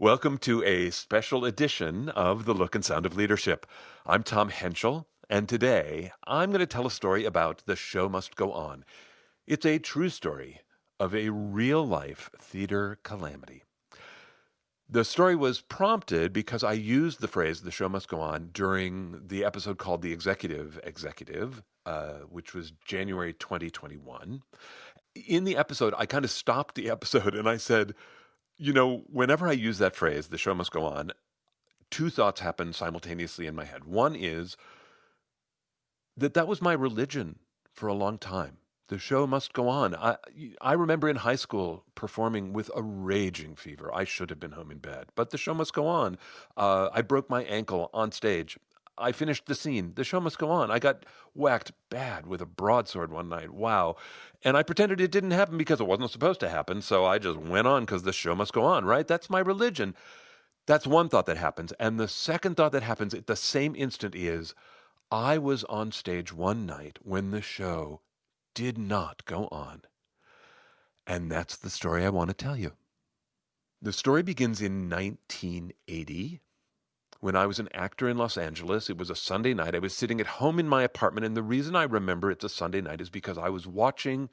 Welcome to a special edition of The Look and Sound of Leadership. I'm Tom Henschel, and today I'm going to tell a story about The Show Must Go On. It's a true story of a real-life theater calamity. The story was prompted because I used the phrase "the show must go on" during the episode called "The Executive," which was January 2021. In the episode, I kind of stopped the episode and I said, whenever I use that phrase, "the show must go on," two thoughts happen simultaneously in my head. One is that was my religion for a long time. The show must go on. I remember in high school performing with a raging fever. I should have been home in bed, but the show must go on. I broke my ankle on stage. I finished the scene. The show must go on. I got whacked bad with a broadsword one night. Wow. And I pretended it didn't happen because it wasn't supposed to happen. So I just went on because the show must go on, right? That's my religion. That's one thought that happens. And the second thought that happens at the same instant is I was on stage one night when the show did not go on. And that's the story I want to tell you. The story begins in 1980 when I was an actor in Los Angeles. It was a Sunday night. I was sitting at home in my apartment. And the reason I remember it's a Sunday night is because I was watching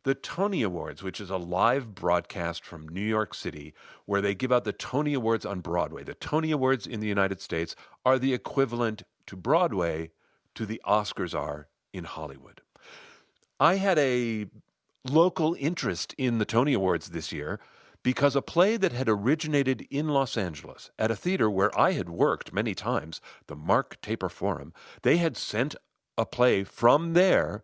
the Tony Awards, which is a live broadcast from New York City where they give out the Tony Awards on Broadway. The Tony Awards in the United States are the equivalent to Broadway to the Oscars are in Hollywood. I had a local interest in the Tony Awards this year because a play that had originated in Los Angeles at a theater where I had worked many times, the Mark Taper Forum, they had sent a play from there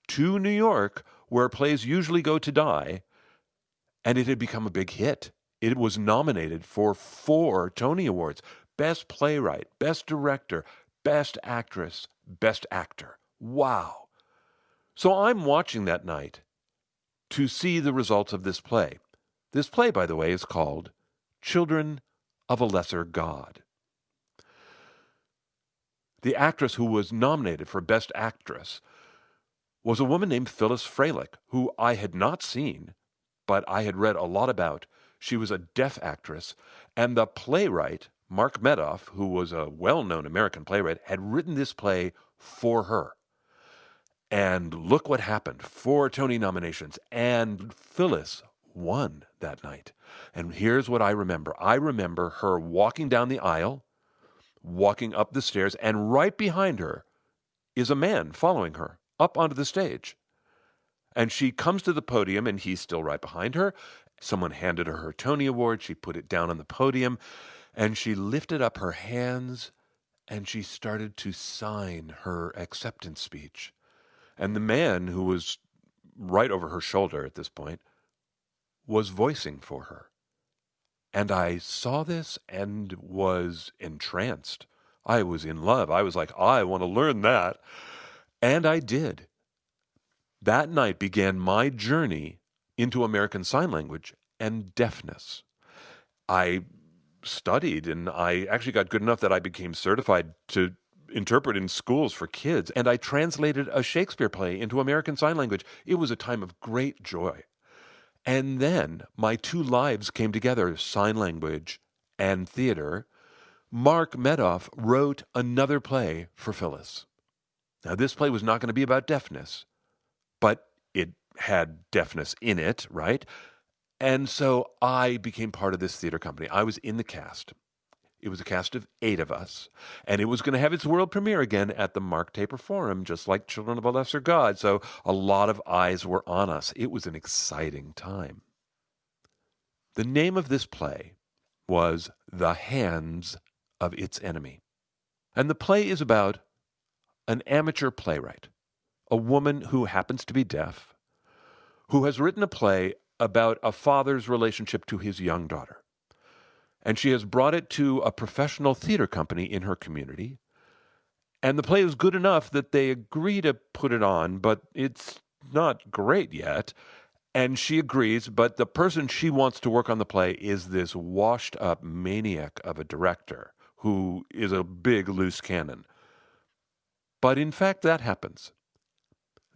to New York where plays usually go to die, and it had become a big hit. It was nominated for 4 Tony Awards: Best Playwright, Best Director, Best Actress, Best Actor. Wow. So I'm watching that night to see the results of this play. This play, by the way, is called Children of a Lesser God. The actress who was nominated for Best Actress was a woman named Phyllis Fralick, who I had not seen, but I had read a lot about. She was a deaf actress, and the playwright, Mark Medoff, who was a well-known American playwright, had written this play for her. And look what happened. 4 Tony nominations, and Phyllis won that night. And here's what I remember. I remember her walking down the aisle, walking up the stairs, and right behind her is a man following her up onto the stage. And she comes to the podium, and he's still right behind her. Someone handed her Tony Award. She put it down on the podium, and she lifted up her hands, and she started to sign her acceptance speech. And the man, who was right over her shoulder at this point, was voicing for her. And I saw this and was entranced. I was in love. I was like, I want to learn that. And I did. That night began my journey into American Sign Language and deafness. I studied, and I actually got good enough that I became certified to interpret in schools for kids, and I translated a Shakespeare play into American Sign Language. It was a time of great joy. And then my 2 lives came together, sign language and theater. Mark Medoff wrote another play for Phyllis. Now, this play was not going to be about deafness, but it had deafness in it, right? And so I became part of this theater company. I was in the cast. It was a cast of 8 of us, and it was going to have its world premiere again at the Mark Taper Forum, just like Children of a Lesser God. So a lot of eyes were on us. It was an exciting time. The name of this play was The Hands of Its Enemy. And the play is about an amateur playwright, a woman who happens to be deaf, who has written a play about a father's relationship to his young daughter. And she has brought it to a professional theater company in her community. And the play is good enough that they agree to put it on, but it's not great yet. And she agrees, but the person she wants to work on the play is this washed-up maniac of a director who is a big loose cannon. But in fact, that happens.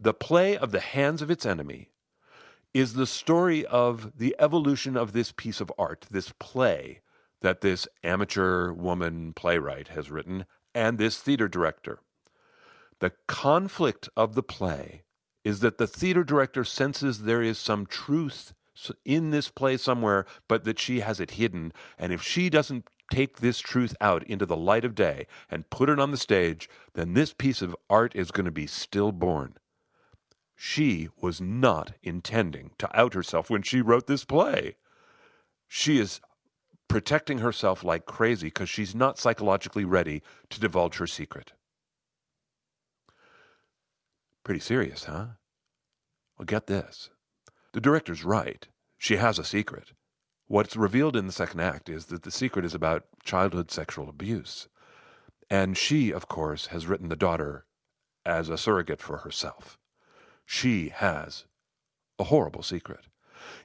The play of The Hands of Its Enemy is the story of the evolution of this piece of art, this play, that this amateur woman playwright has written and this theater director. The conflict of the play is that the theater director senses there is some truth in this play somewhere, but that she has it hidden. And if she doesn't take this truth out into the light of day and put it on the stage, then this piece of art is going to be stillborn. She was not intending to out herself when she wrote this play. She is protecting herself like crazy because she's not psychologically ready to divulge her secret. Pretty serious, huh? Well, get this. The director's right. She has a secret. What's revealed in the second act is that the secret is about childhood sexual abuse. And she, of course, has written the daughter as a surrogate for herself. She has a horrible secret.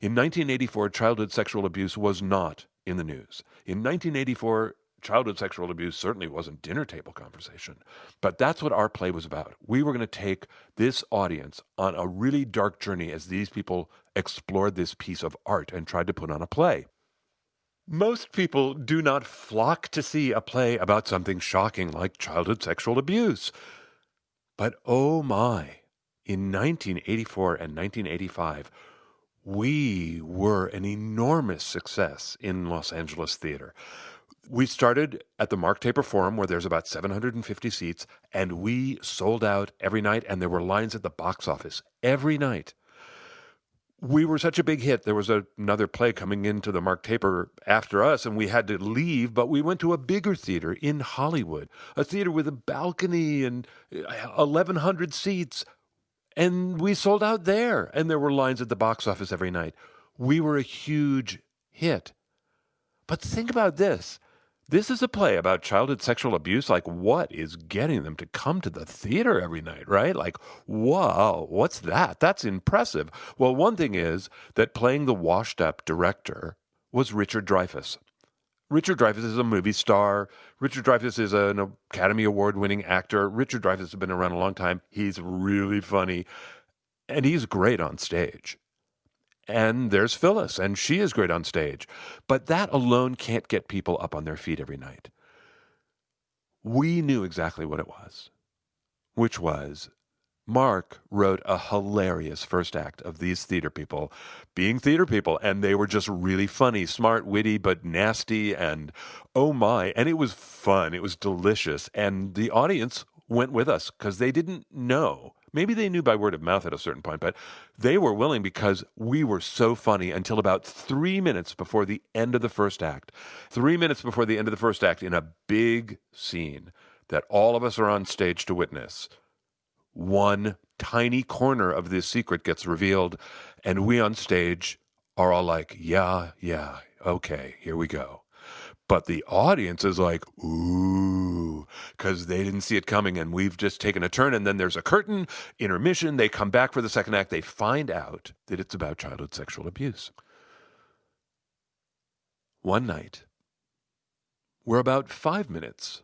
In 1984, childhood sexual abuse was not in the news. In 1984, childhood sexual abuse certainly wasn't dinner table conversation. But that's what our play was about. We were going to take this audience on a really dark journey as these people explored this piece of art and tried to put on a play. Most people do not flock to see a play about something shocking like childhood sexual abuse. But oh my, in 1984 and 1985, we were an enormous success in Los Angeles theater. We started at the Mark Taper Forum, where there's about 750 seats, and we sold out every night, and there were lines at the box office every night. We were such a big hit. There was another play coming into the Mark Taper after us, and we had to leave, but we went to a bigger theater in Hollywood, a theater with a balcony and 1,100 seats, and we sold out there, and there were lines at the box office every night. We were a huge hit. But think about this. This is a play about childhood sexual abuse. Like, what is getting them to come to the theater every night, right? Like, whoa, what's that? That's impressive. Well, one thing is that playing the washed-up director was Richard Dreyfuss. Richard Dreyfuss is a movie star. Richard Dreyfuss is an Academy Award-winning actor. Richard Dreyfuss has been around a long time. He's really funny, and he's great on stage. And there's Phyllis, and she is great on stage. But that alone can't get people up on their feet every night. We knew exactly what it was, which was Mark wrote a hilarious first act of these theater people being theater people, and they were just really funny, smart, witty, but nasty, and oh my. And it was fun. It was delicious. And the audience went with us because they didn't know. Maybe they knew by word of mouth at a certain point, but they were willing because we were so funny until about 3 minutes before the end of the first act. 3 minutes before the end of the first act, in a big scene that all of us are on stage to witness, one tiny corner of this secret gets revealed, and we on stage are all like, yeah, okay, here we go. But the audience is like, ooh, because they didn't see it coming, and we've just taken a turn, and then there's a curtain, intermission, they come back for the second act, they find out that it's about childhood sexual abuse. One night, we're about 5 minutes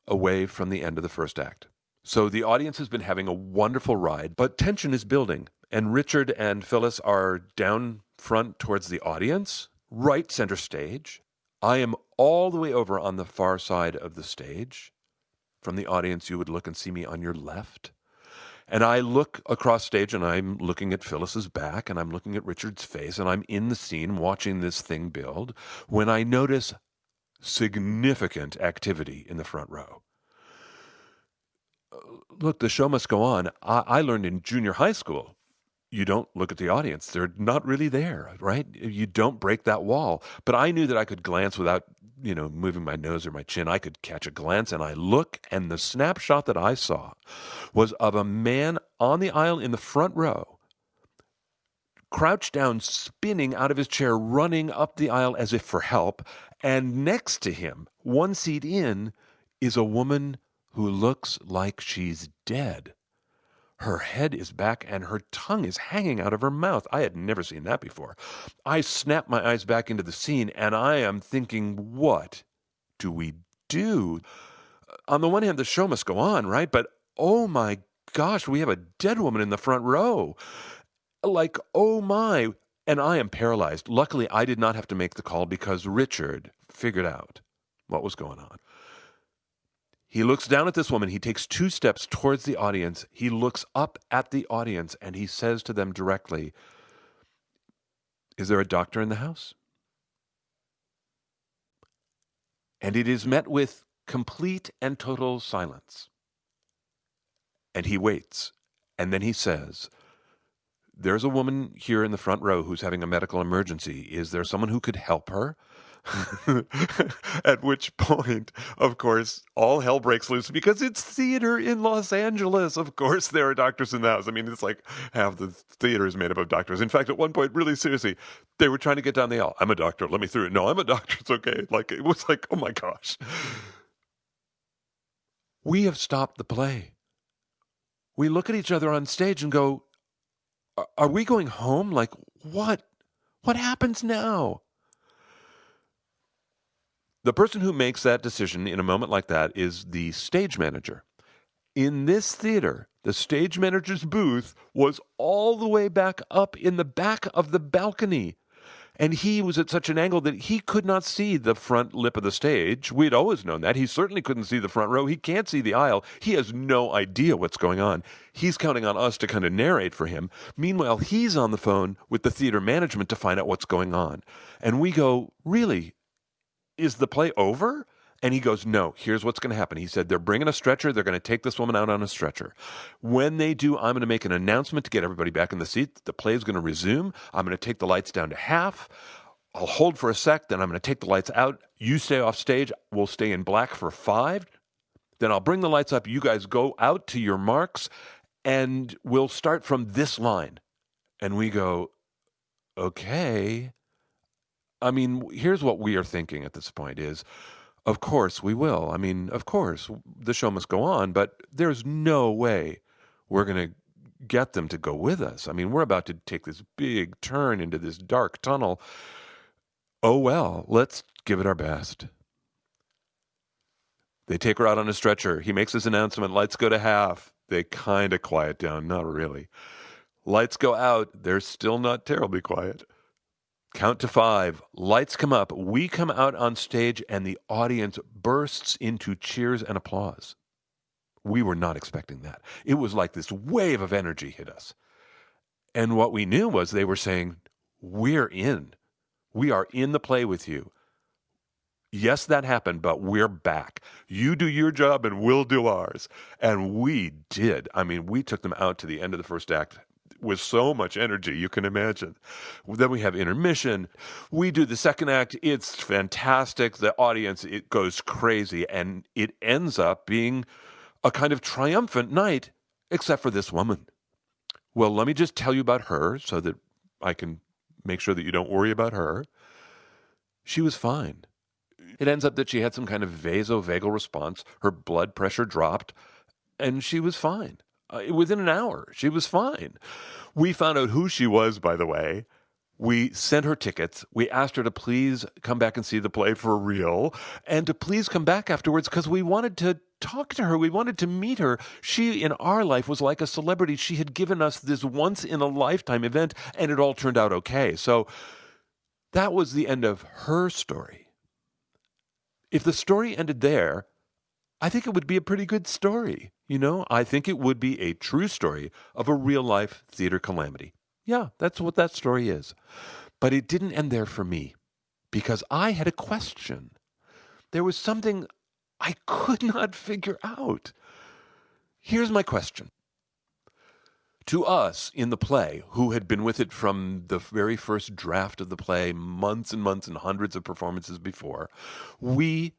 away from the end of the first act. So the audience has been having a wonderful ride, but tension is building, and Richard and Phyllis are down front towards the audience, right center stage. I am all the way over on the far side of the stage. From the audience, you would look and see me on your left. And I look across stage, and I'm looking at Phyllis's back, and I'm looking at Richard's face, and I'm in the scene watching this thing build, when I notice significant activity in the front row. Look, the show must go on. I learned in junior high school, you don't look at the audience. They're not really there, right? You don't break that wall. But I knew that I could glance without, moving my nose or my chin. I could catch a glance, and I look, and the snapshot that I saw was of a man on the aisle in the front row, crouched down, spinning out of his chair, running up the aisle as if for help. And next to him, one seat in, is a woman who looks like she's dead. Her head is back and her tongue is hanging out of her mouth. I had never seen that before. I snap my eyes back into the scene, and I am thinking, what do we do? On the one hand, the show must go on, right? But oh my gosh, we have a dead woman in the front row. Like, oh my. And I am paralyzed. Luckily, I did not have to make the call because Richard, figured out what was going on. He looks down at this woman. He takes 2 steps towards the audience. He looks up at the audience and he says to them directly, "Is there a doctor in the house?" And it is met with complete and total silence. And he waits. And then he says, "There's a woman here in the front row who's having a medical emergency. Is there someone who could help her?" At which point, of course, all hell breaks loose because it's theater in Los Angeles. Of course, there are doctors in the house. I mean, it's like half the theater is made up of doctors. In fact, at one point, really seriously, they were trying to get down the aisle. "I'm a doctor. Let me through." "No, I'm a doctor. It's okay." Like, it was like, oh my gosh. We have stopped the play. We look at each other on stage and go, are we going home? Like, what? What happens now? The person who makes that decision in a moment like that is the stage manager. In this theater, the stage manager's booth was all the way back up in the back of the balcony. And he was at such an angle that he could not see the front lip of the stage. We'd always known that. He certainly couldn't see the front row. He can't see the aisle. He has no idea what's going on. He's counting on us to kind of narrate for him. Meanwhile, he's on the phone with the theater management to find out what's going on. And we go, "Really? Is the play over?" And he goes, "No, here's what's going to happen." He said, "They're bringing a stretcher. They're going to take this woman out on a stretcher. When they do, I'm going to make an announcement to get everybody back in the seat. The play is going to resume. I'm going to take the lights down to half. I'll hold for a sec. Then I'm going to take the lights out. You stay off stage. We'll stay in black for 5. Then I'll bring the lights up. You guys go out to your marks, and we'll start from this line." And we go, "Okay." I mean, here's what we are thinking at this point is, of course we will. I mean, of course, the show must go on, but there's no way we're going to get them to go with us. I mean, we're about to take this big turn into this dark tunnel. Oh, well, let's give it our best. They take her out on a stretcher. He makes his announcement, "Lights go to half." They kind of quiet down. Not really. Lights go out. They're still not terribly quiet. Count to 5. Lights come up. We come out on stage, and the audience bursts into cheers and applause. We were not expecting that. It was like this wave of energy hit us. And what we knew was they were saying, "We're in. We are in the play with you. Yes, that happened, but we're back. You do your job, and we'll do ours." And we did. I mean, we took them out to the end of the first act with so much energy, you can imagine. Then we have intermission. We do the second act. It's fantastic. The audience, it goes crazy, and it ends up being a kind of triumphant night, except for this woman. Well, let me just tell you about her so that I can make sure that you don't worry about her. She was fine. It ends up that she had some kind of vasovagal response. Her blood pressure dropped, and she was fine. Within an hour, she was fine. We found out who she was, by the way. We sent her tickets. We asked her to please come back and see the play for real, and to please come back afterwards because we wanted to talk to her. We wanted to meet her. She, in our life, was like a celebrity. She had given us this once-in-a-lifetime event, and it all turned out okay. So that was the end of her story. If the story ended there, I think it would be a pretty good story. You know, I think it would be a true story of a real-life theater calamity. Yeah, that's what that story is. But it didn't end there for me because I had a question. There was something I could not figure out. Here's my question. To us in the play, who had been with it from the very first draft of the play, months and months and hundreds of performances before, we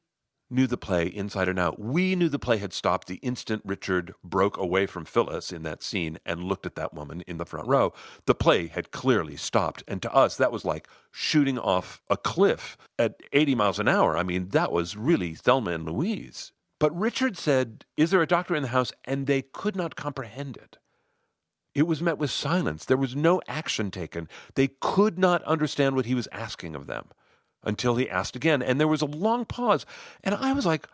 knew the play inside and out. We knew the play had stopped the instant Richard broke away from Phyllis in that scene and looked at that woman in the front row. The play had clearly stopped. And to us, that was like shooting off a cliff at 80 miles an hour. I mean, that was really Thelma and Louise. But Richard said, "Is there a doctor in the house?" And they could not comprehend it. It was met with silence. There was no action taken. They could not understand what he was asking of them until he asked again. And there was a long pause. And I was like,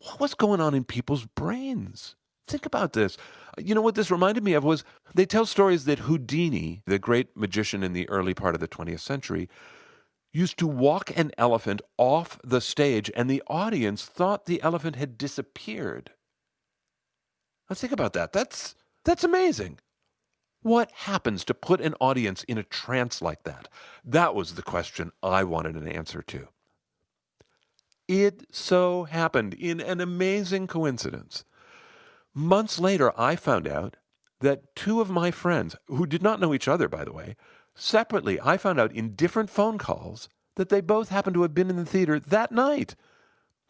what was going on in people's brains? Think about this. You know what this reminded me of was they tell stories that Houdini, the great magician in the early part of the 20th century, used to walk an elephant off the stage, and the audience thought the elephant had disappeared. Now think about that. That's amazing. What happens to put an audience in a trance like that? That was the question I wanted an answer to. It so happened, in an amazing coincidence, months later, I found out that two of my friends, who did not know each other, by the way, separately, I found out in different phone calls that they both happened to have been in the theater that night.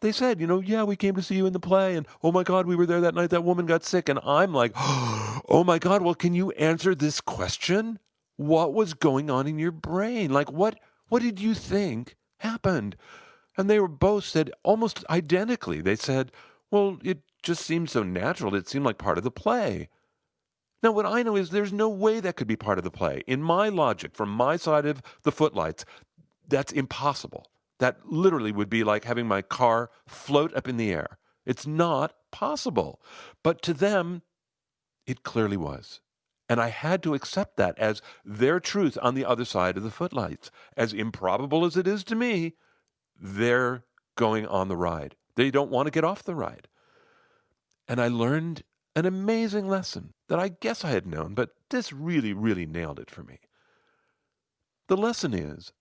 They said, yeah, we came to see you in the play, and oh my God, we were there that night. That woman got sick. And I'm like, oh my God, well, can you answer this question? What was going on in your brain? Like, what did you think happened? And they were both said almost identically. They said, well, it just seemed so natural. It seemed like part of the play. Now, what I know is there's no way that could be part of the play. In my logic, from my side of the footlights, that's impossible. That literally would be like having my car float up in the air. It's not possible. But to them, it clearly was. And I had to accept that as their truth on the other side of the footlights. As improbable as it is to me, they're going on the ride. They don't want to get off the ride. And I learned an amazing lesson that I guess I had known, but this really, really nailed it for me. The lesson is,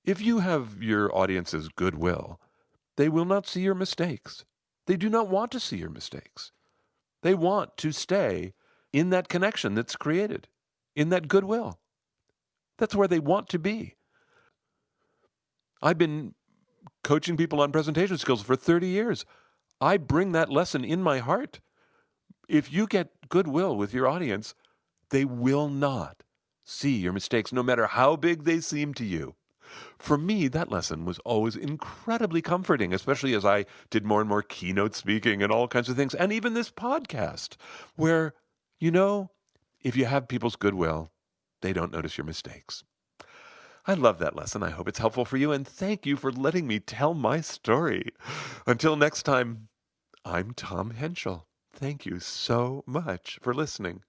if you have your audience's goodwill, they will not see your mistakes. They do not want to see your mistakes. They want to stay in that connection that's created, in that goodwill. That's where they want to be. I've been coaching people on presentation skills for 30 years. I bring that lesson in my heart. If you get goodwill with your audience, they will not see your mistakes, no matter how big they seem to you. For me, that lesson was always incredibly comforting, especially as I did more and more keynote speaking and all kinds of things, and even this podcast, where, if you have people's goodwill, they don't notice your mistakes. I love that lesson. I hope it's helpful for you, and thank you for letting me tell my story. Until next time, I'm Tom Henschel. Thank you so much for listening.